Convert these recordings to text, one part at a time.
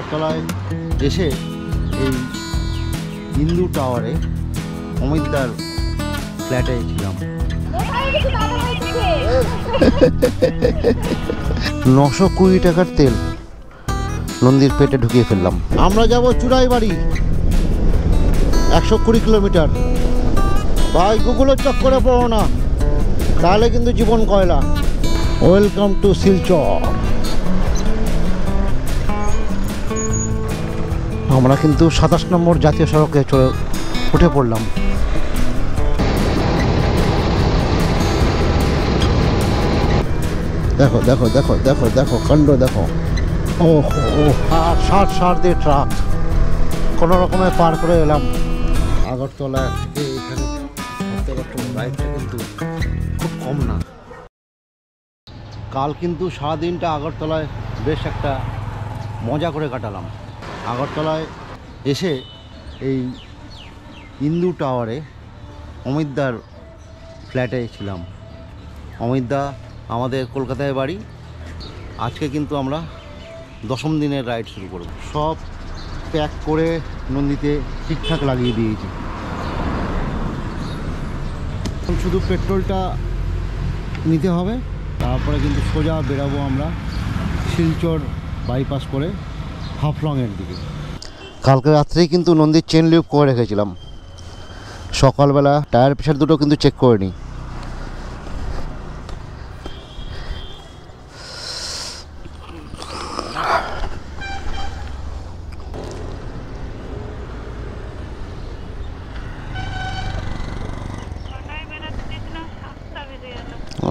আগরতলায় এসে এই ইন্দু টাওয়ারে অমিতদার ফ্ল্যাটে ছিলাম। 920 টাকার তেল নন্দীর পেটে ঢুকিয়ে ফেললাম। আমরা যাব চুড়াইবাড়ি, 120 কিলোমিটার। ভাই গুগলের চক্করে পড়ো না, তাহলে কিন্তু জীবন কয়লা। Welcome to Silchar. আমরা কিন্তু 27 নম্বর জাতীয় সড়কে উঠে পড়লাম। দেখো দেখো দেখো দেখো দেখো কাণ্ড দেখো। ও ও সার দিয়ে ট্রাক কোনো রকমে পার করে এলাম আগরতলা থেকে। এখানে রাইডটা কিন্তু খুব কম না। কাল কিন্তু সারাদিনটা আগরতলায় বেশ একটা মজা করে কাটালাম। আগরতলায় এসে এই ইন্দু টাওয়ারে অমিতদার ফ্ল্যাটে ছিলাম। অমিতদা আমাদের কলকাতায় বাড়ি। আজকে কিন্তু আমরা 10ম দিনের রাইড শুরু করব। সব প্যাক করে নন্দীতে ঠিকঠাক লাগিয়ে দিয়েছি। শুধু পেট্রোলটা নিতে হবে, তারপরে কিন্তু সোজা বেরাবো আমরা শিলচর বাইপাস করে হাফলংয়ের দিকে। কালকে রাত্রেই কিন্তু নন্দীর চেন লিউপ করে রেখেছিলাম। সকালবেলা টায়ার প্রেশার দুটো কিন্তু চেক করে নিই।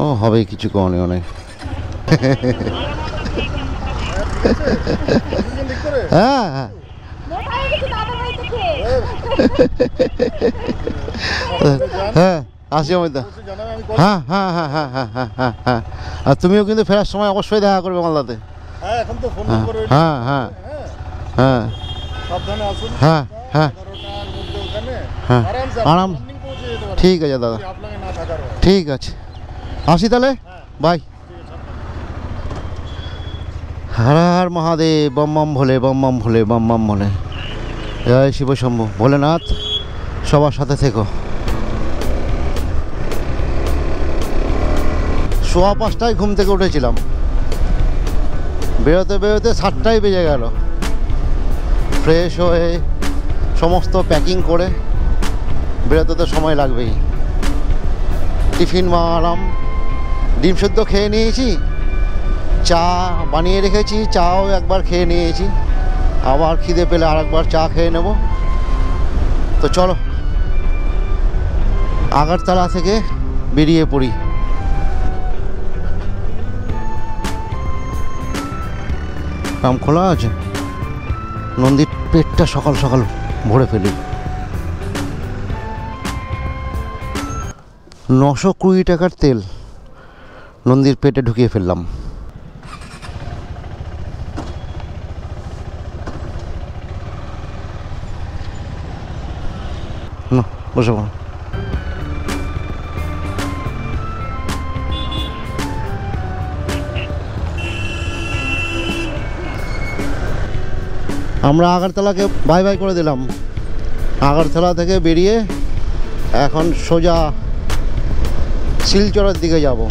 ও হবে কিছু কমে অনেক। হ্যাঁ হ্যাঁ হ্যাঁ আসি অমিতা। হ্যাঁ হ্যাঁ হ্যাঁ হ্যাঁ হ্যাঁ হ্যাঁ হ্যাঁ হ্যাঁ। আর তুমিও কিন্তু ফেরার সময় অবশ্যই দেখা করবে মালদাতে। হ্যাঁ হ্যাঁ হ্যাঁ হ্যাঁ হ্যাঁ হ্যাঁ আরাম। ঠিক আছে দাদা, ঠিক আছে, আসি তাহলে, বাই। হর হর মহাদেব, বম বম ভোলে, বম বম ভোলে, বম বম ভোলে। জয় শিব শম্ভু ভোলেনাথ, সবার সাথে থেকো। 5:15 ঘুম থেকে উঠেছিলাম। বেরোতে বেরোতে 7টাই বেজে গেল। ফ্রেশ হয়ে সমস্ত প্যাকিং করে বেরোতে তো সময় লাগবেই। টিফিন বানালাম, ডিম সেদ্ধ খেয়ে নিয়েছি, চা বানিয়ে রেখেছি, চাও একবার খেয়ে নিয়েছি। আবার খিদে পেলে আরেকবার চা খেয়ে নেব। তো চলো আগরতলা থেকে বেরিয়ে পড়ি। কাম খোলা আছে, নন্দীর পেটটা সকাল সকাল ভরে ফেলি। 920 টাকার তেল নন্দীর পেটে ঢুকিয়ে ফেললাম। না বসে পড়ো। আমরা আগরতলাকে বাই বাই করে দিলাম। আগরতলা থেকে বেরিয়ে এখন সোজা শিলচরের দিকে যাব।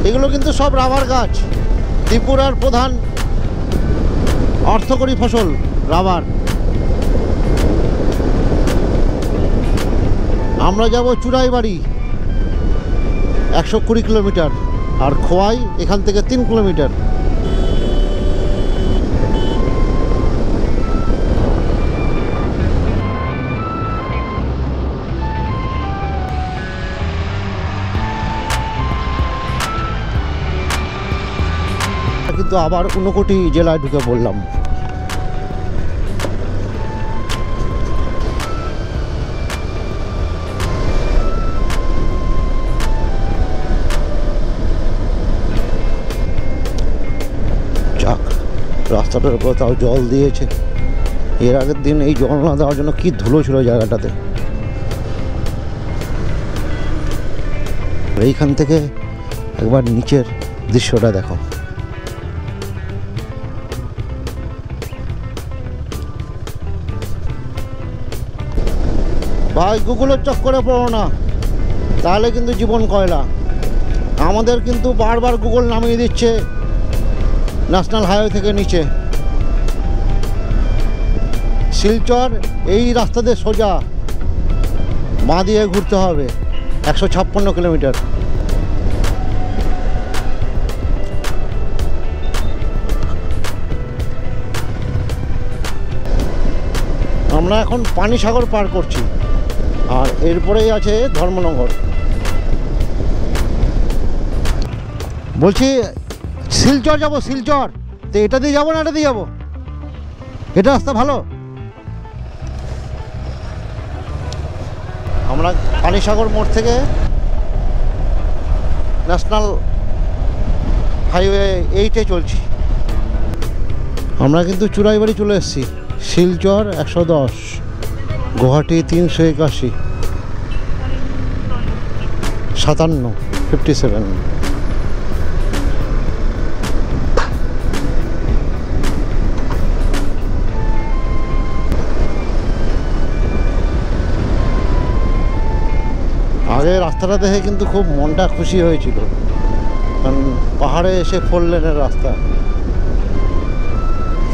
এগুলো কিন্তু সব রাবার গাছ। ত্রিপুরার প্রধান অর্থকরী ফসল রাবার। আমরা যাব চুড়াইবাড়ি, 120 কিলোমিটার, আর খোয়াই এখান থেকে 3 কিলোমিটার। কিন্তু আবার ঊনকোটি জেলায় ঢুকে পড়লাম। রাস্তাটার উপর তাও জল দিয়েছে। এর আগের দিন এই জল না দেওয়ার জন্য কি ধুলো ছিল জায়গাটাতে। এইখান থেকে একবার নিচের দৃশ্যটা দেখো। ভাই গুগলের চক্করে পড়ো না, তাহলে কিন্তু জীবন কয়লা। আমাদের কিন্তু বারবার গুগল নামিয়ে দিচ্ছে ন্যাশনাল হাইওয়ে থেকে নিচে। শিলচর এই রাস্তা দিয়ে সোজা বাঁ দিয়ে ঘুরতে হবে 156 কিলোমিটার। আমরা এখন পানিসাগর পার করছি, আর এরপরেই আছে ধর্মনগর। বলছি শিলচর যাব, শিলচর তো এটা দিয়ে যাবো না এটা দিয়ে যাবো? এটা রাস্তা ভালো। আমরা পানিসাগর মোড় থেকে ন্যাশনাল হাইওয়ে 8-এ চলছি। আমরা কিন্তু চুরাইবাড়ি চলে এসেছি। শিলচর 110, গুয়াহাটি 381, 57। আগে রাস্তাটা দেখে কিন্তু খুব মনটা খুশি হয়েছিল, কারণ পাহাড়ে এসে 4 লেনের রাস্তা,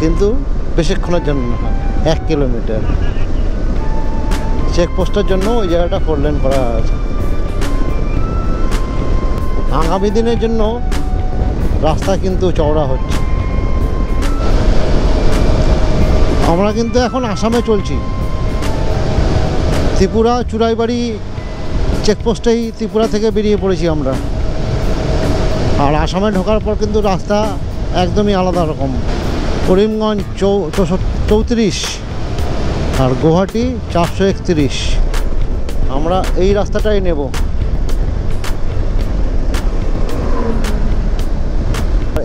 কিন্তু বেশিক্ষণের জন্য না, 1 কিলোমিটার। চেকপোস্টের জন্য ওই জায়গাটা 4 লেন করা আছে। আগামী দিনের জন্য রাস্তা কিন্তু চওড়া হচ্ছে। আমরা কিন্তু এখন আসামে চলছি। ত্রিপুরা চুরাইবাড়ি চেকপোস্টেই ত্রিপুরা থেকে বেরিয়ে পড়েছি আমরা। আর আসামে ঢোকার পর কিন্তু রাস্তা একদমই আলাদা রকম। করিমগঞ্জ 34 আর গুয়াহাটি 431। আমরা এই রাস্তাটাই নেব।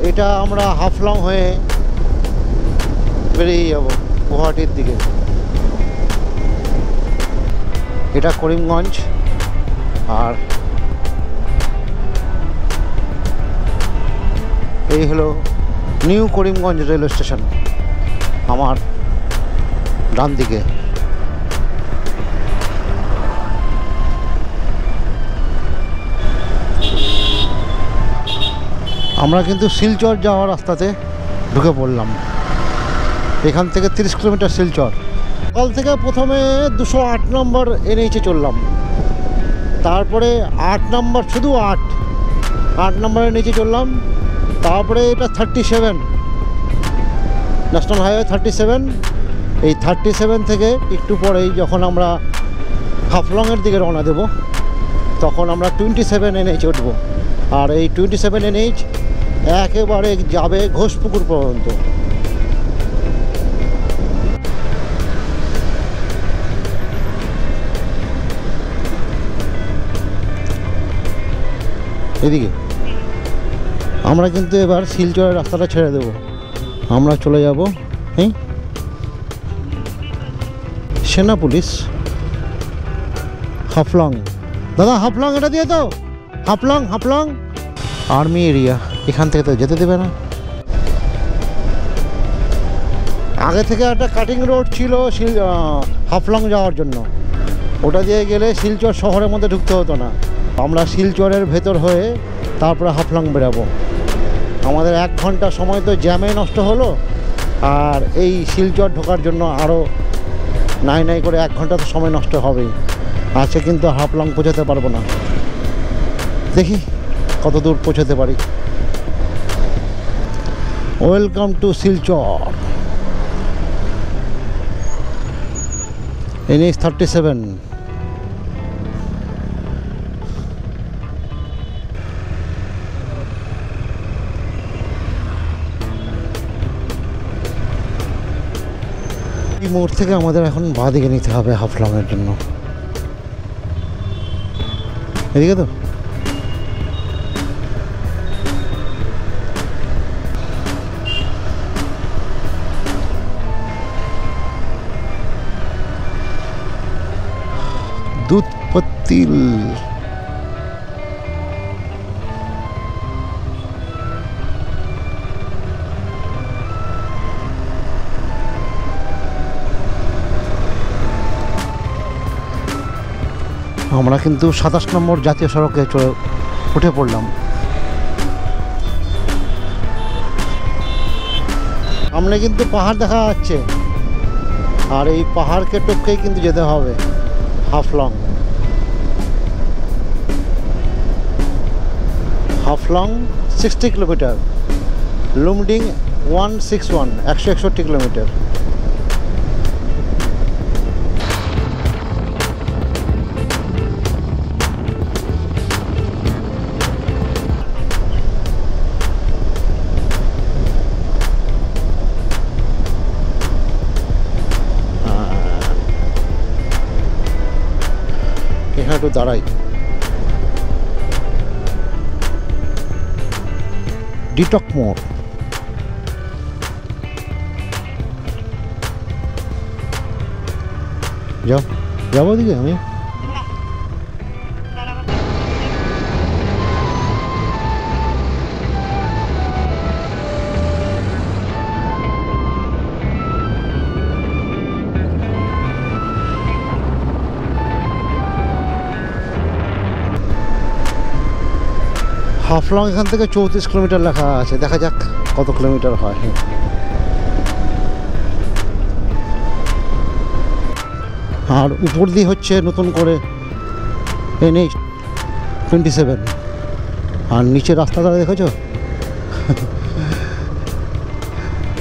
এটা আমরা হাফলং হয়ে বেরিয়ে যাব গুয়াহাটির দিকে। এটা করিমগঞ্জ, আর এই হলো নিউ করিমগঞ্জ রেলওয়ে স্টেশন আমার ডান দিকে। আমরা কিন্তু শিলচর যাওয়ার রাস্তাতে ঢুকে পড়লাম। এখান থেকে 30 কিলোমিটার শিলচর। সকাল থেকে প্রথমে 208 নম্বর NH-এ চললাম, তারপরে 8 নম্বর, শুধু 8 নম্বরের নিচে চললাম। তারপরে এটা 37 ন্যাশনাল হাইওয়ে 37। এই 37 থেকে একটু পরেই যখন আমরা হাফলংয়ের দিকে রওনা দেব, তখন আমরা 27 NH উঠব। আর এই 27 NH একেবারে যাবে ঘোষপুকুর পর্যন্ত। এদিকে আমরা কিন্তু এবার শিলচরের রাস্তাটা ছেড়ে দেব। আমরা চলে যাব সেনা পুলিশ হাফলং। দাদা হাফলং এটা দিয়ে তো, হাফলং আর্মি এরিয়া। এখান থেকে তো যেতে দেবে না। আগে থেকে একটা কাটিং রোড ছিল হাফলং যাওয়ার জন্য, ওটা দিয়ে গেলে শিলচর শহরের মধ্যে ঢুকতে হতো না। আমরা শিলচরের ভেতর হয়ে তারপরে হাফলং বেরাবো। আমাদের 1 ঘন্টা সময় তো জ্যামে নষ্ট হলো, আর এই শিলচর ঢোকার জন্য আরও নাই করে 1 ঘন্টা তো সময় নষ্ট হবেই। আজকে কিন্তু হাফলং পৌঁছাতে পারবো না, দেখি কত দূর পৌঁছাতে পারি। Welcome to Silchar NH 37। এই মোড় থেকে আমাদের এখন বাঁ দিকে নিতে হবে হাফলংয়ের জন্য। এদিকে তো তিল। আমরা কিন্তু 27 নম্বর জাতীয় সড়কে উঠে পড়লাম। সামনে কিন্তু পাহাড় দেখা যাচ্ছে, আর এই পাহাড়কে টপকেই কিন্তু যেতে হবে হাফলং। Haflong 60 kilometre, Lumding 161 161 kilometre. এখানে একটু দাঁড়াই। ডিটক মোড়। যাবো ওদিকে আমি। হাফলং এখান থেকে 34 কিলোমিটার লেখা আছে, দেখা যাক কত কিলোমিটার হয়। আর উপর দিয়ে হচ্ছে নতুন করে NH-27, আর নিচে রাস্তাটা দেখেছো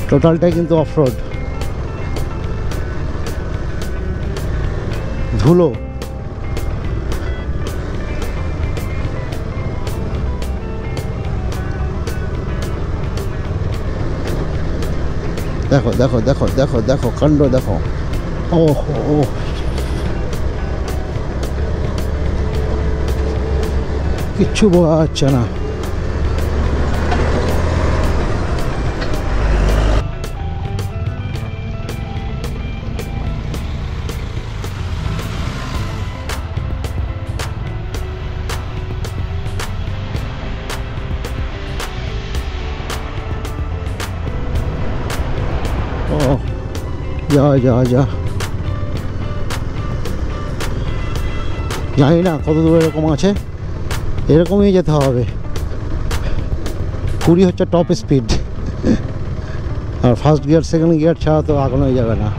টোটালটাই কিন্তু অফরোড, ধুলো। দেখো দেখো দেখো দেখো দেখো কাণ্ড দেখো। ও ও কিচ্ছু বোঝা যাচ্ছে না। ও যা যা যা, জানি না কত দূর এরকম আছে, এরকমই যেতে হবে। 20 হচ্ছে টপ স্পিড, আর ফার্স্ট গিয়ার সেকেন্ড গিয়ার ছাড়া তো আগানোই যাবে না।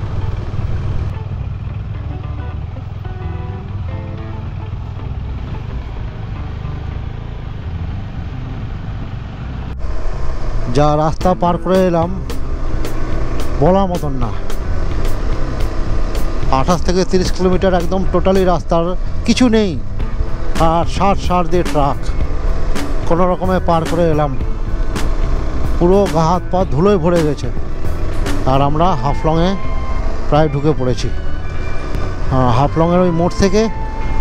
যা রাস্তা পার করে এলাম বলার মতন না। 28 থেকে 30 কিলোমিটার একদম টোটালি রাস্তার কিছু নেই, আর 60 দিয়ে ট্রাক কোনো রকমে পার করে এলাম। পুরো গা হাত পা ধুলোয় ভরে গেছে, আর আমরা হাফলংয়ে প্রায় ঢুকে পড়েছি। হাফলংয়ের ওই মোড় থেকে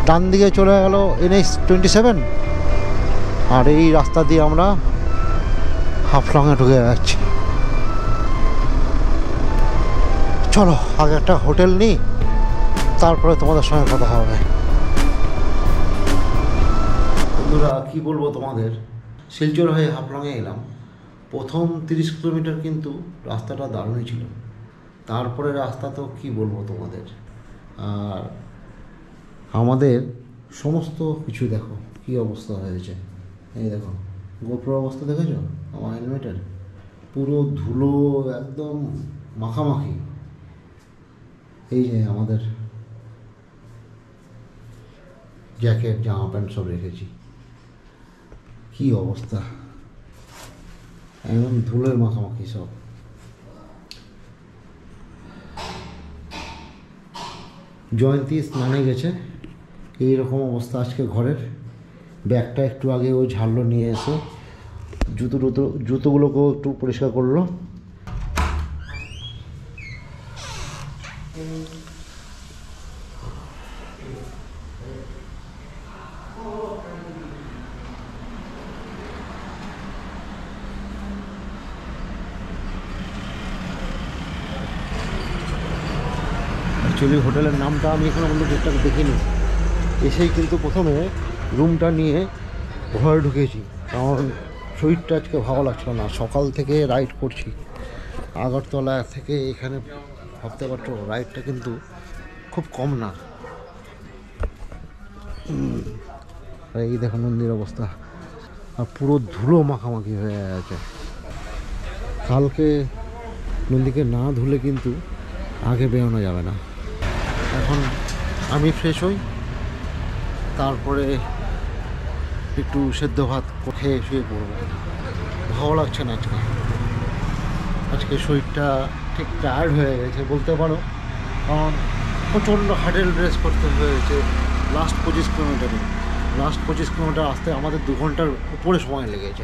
ডান দিকে চলে গেল NH-27, আর এই রাস্তা দিয়ে আমরা হাফলংয়ে ঢুকে যাচ্ছি। চলো আগে একটা হোটেল নিই, তারপরে তোমাদের সঙ্গে কথা হবে। বন্ধুরা কী বলবো তোমাদের, শিলচর হয়ে হাফলংয়ে এলাম। প্রথম 30 কিলোমিটার কিন্তু রাস্তাটা দারুণই ছিল, তারপরে রাস্তা তো কি বলবো তোমাদের। আর আমাদের সমস্ত কিছু দেখো কি অবস্থা হয়েছে। এই দেখো গোপ্রো অবস্থা দেখেছো আমার হেলমেটের, পুরো ধুলো একদম মাখামাখি। এই যে আমাদের জ্যাকেট জামা প্যান্ট সব রেখেছি, কি অবস্থা একদম ধুলোয় মাখামাখি সব। জয়ন্তী স্নানে গেছে, এইরকম অবস্থা আজকে ঘরের। ব্যাগটা একটু আগে ও ঝাড়লো নিয়ে এসে, জুতোগুলোকেও একটু পরিষ্কার করলো। অ্যাকচুয়ালি হোটেলের নামটা আমি এখনো পর্যন্ত ঠিকঠাক দেখিনি, এসেই কিন্তু প্রথমে রুমটা নিয়ে ঘরে ঢুকেছি, কারণ শরীরটা আজকে ভালো লাগছিল না। সকাল থেকে রাইড করছি আগরতলা থেকে এখানে, ভাবতে পারছো রাইডটা কিন্তু খুব কম না। আর এই দেখো নন্দীর অবস্থা, আর পুরো ধুলো মাখামাখি হয়ে আছে। কালকে নন্দীকে না ধুলে কিন্তু আগে বেরোনো যাবে না। এখন আমি ফ্রেশ হই, তারপরে একটু সেদ্ধ ভাত খেয়ে শুয়ে পড়বো। ভালো লাগছে না আজকে, আজকে শরীরটা ঠিক টায়ার্ড হয়ে গেছে বলতে পারো, কারণ প্রচণ্ড হার্ডেল রেস করতে হয়েছে লাস্ট 25 কিলোমিটারে। লাস্ট 25 কিলোমিটার আসতে আমাদের 2 ঘন্টার উপরে সময় লেগেছে।